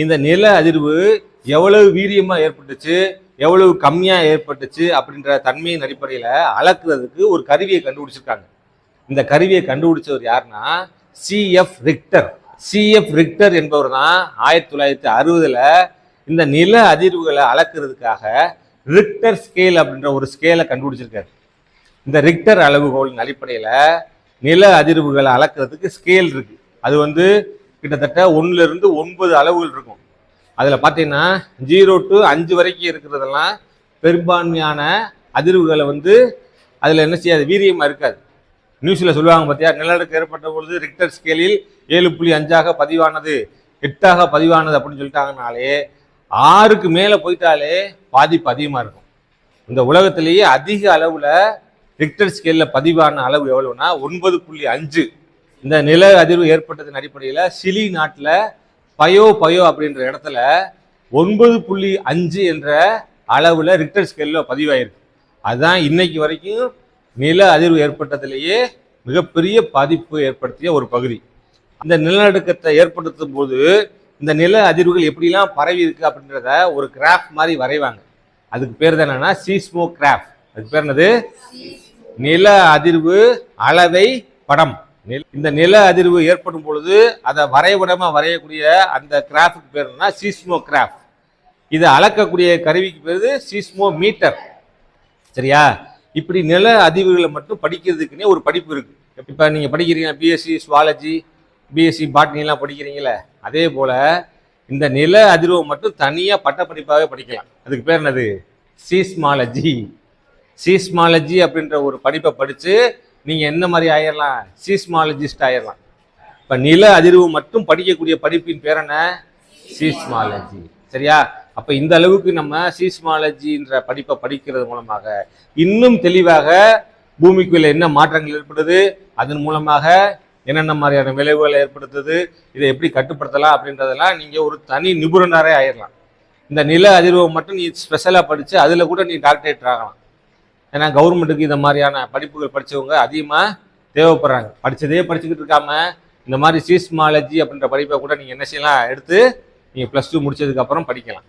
இந்த நில அதிர்வு எவ்வளவு வீரியமா ஏற்பட்டுச்சு, எவ்வளவு கம்மியா ஏற்பட்டுச்சு அப்படின்ற தன்மையின் அடிப்படையில அளக்குறதுக்கு ஒரு கருவியை கண்டுபிடிச்சிருக்காங்க. இந்த கருவியை கண்டுபிடிச்சவர் யாருன்னா சிஎஃப் ரிக்டர். சிஎஃப் ரிக்டர் என்பவர் தான் 1960ல் இந்த நில அதிர்வுகளை அளக்குறதுக்காக ரிக்டர் ஸ்கேல் அப்படின்ற ஒரு ஸ்கேலை கண்டுபிடிச்சிருக்காரு. இந்த ரிக்டர் அளவுகோலின் அடிப்படையில் நில அதிர்வுகளை அளக்கிறதுக்கு ஸ்கேல் இருக்கு. அது கிட்டத்தட்ட 1ல இருந்து 9 அளவுகள் இருக்கும். அதில் பார்த்தீங்கன்னா 0 to 5 வரைக்கும் இருக்கிறதெல்லாம் பெரும்பான்மையான அதிர்வுகளை அதில் என்ன செய்யாது, வீரியமாக இருக்காது. நியூஸில் சொல்லுவாங்க பார்த்தியா, நிலநடுக்கம் ஏற்பட்ட பொழுது ரிக்டர் ஸ்கேலில் 7.5 பதிவானது, 8 பதிவானது அப்படின்னு சொல்லிட்டாங்கனாலே 6க்கு மேலே போயிட்டாலே பாதிப்பு அதிகமாக இருக்கும். இந்த உலகத்திலேயே அதிக அளவில் ரிக்டர் ஸ்கேலில் பதிவான அளவு எவ்வளவுனா 9.5. இந்த நில அதிர்வு ஏற்பட்டதன் அடிப்படையில் சிலி நாட்டில் பயோ அப்படின்ற இடத்துல 9.5 என்ற அளவில் ரிக்டர் ஸ்கேலில் பதிவாயிருக்கு. அதுதான் இன்னைக்கு வரைக்கும் நில அதிர்வு ஏற்பட்டதிலேயே மிகப்பெரிய பாதிப்பு ஏற்படுத்திய ஒரு பகுதி. இந்த நிலநடுக்கத்தை ஏற்படுத்தும் போது இந்த நில அதிர்வுகள் எப்படிலாம் பரவி இருக்கு அப்படின்றத ஒரு கிராஃப் மாதிரி வரைவாங்க. அதுக்கு பேர் தான் என்னன்னா சீஸ்மோ கிராஃப். அதுக்கு பேர் என்னது? நில அதிர்வு அளவை படம். இந்த நில அதிர்வு ஏற்படும் பொழுது அதை வரைபடமா வரையக்கூடிய அந்த கிராஃபுக்கு பேர் என்னன்னா சீஸ்மோ கிராஃப். இதை அளக்கக்கூடிய கருவிக்கு பேரு சீஸ்மோ மீட்டர். சரியா? இப்படி நில அதிர்வுகளை மட்டும் படிக்கிறதுக்குன்னே ஒரு படிப்பு இருக்கு. இப்ப நீங்க படிக்கிறீங்க பிஎஸ்சி சுவாலஜி, பிஎஸ்சி பாட்னிலாம் படிக்கிறீங்களே, அதே போல இந்த நில அதிர்வை மட்டும் தனியா பட்டப்படிப்பாகவே படிக்கலாம். அதுக்கு பேர் என்னது? சீஸ்மாலஜி. சீஸ்மாலஜி அப்படின்ற ஒரு படிப்பை படிச்சு நீங்க என்ன மாதிரி ஆயிடலாம்? சீஸ்மாலஜிஸ்ட் ஆயிடலாம். இப்ப நில அதிர்வு மட்டும் படிக்கக்கூடிய படிப்பின் பேர் என்ன? சீஸ்மாலஜி. சரியா? அப்ப இந்த அளவுக்கு நம்ம சீஸ்மாலஜின்ற படிப்பை படிக்கிறது மூலமாக இன்னும் தெளிவாக பூமிக்குள்ள என்ன மாற்றங்கள் ஏற்படுது, அதன் மூலமாக என்னென்ன மாதிரியான விளைவுகளை ஏற்படுத்துது, இதை எப்படி கட்டுப்படுத்தலாம் அப்படின்றதெல்லாம் நீங்க ஒரு தனி நிபுணராகவே ஆயிடலாம். இந்த நில அதிர்வை மட்டும் நீ ஸ்பெஷலா படிச்சு அதுல கூட நீ டாக்டரேட் ஆகலாம். ஏன்னா கவர்மெண்ட்டுக்கு இந்த மாதிரியான படிப்புகள் படிச்சவங்க அதிகமா தேவைப்படுறாங்க. படிச்சதே படிச்சுக்கிட்டு இருக்காம இந்த மாதிரி சீஸ்மாலஜி அப்படின்ற படிப்பை கூட நீங்க என்ன செய்யலாம், எடுத்து நீங்க +2 முடிச்சதுக்கு அப்புறம் படிக்கலாம்.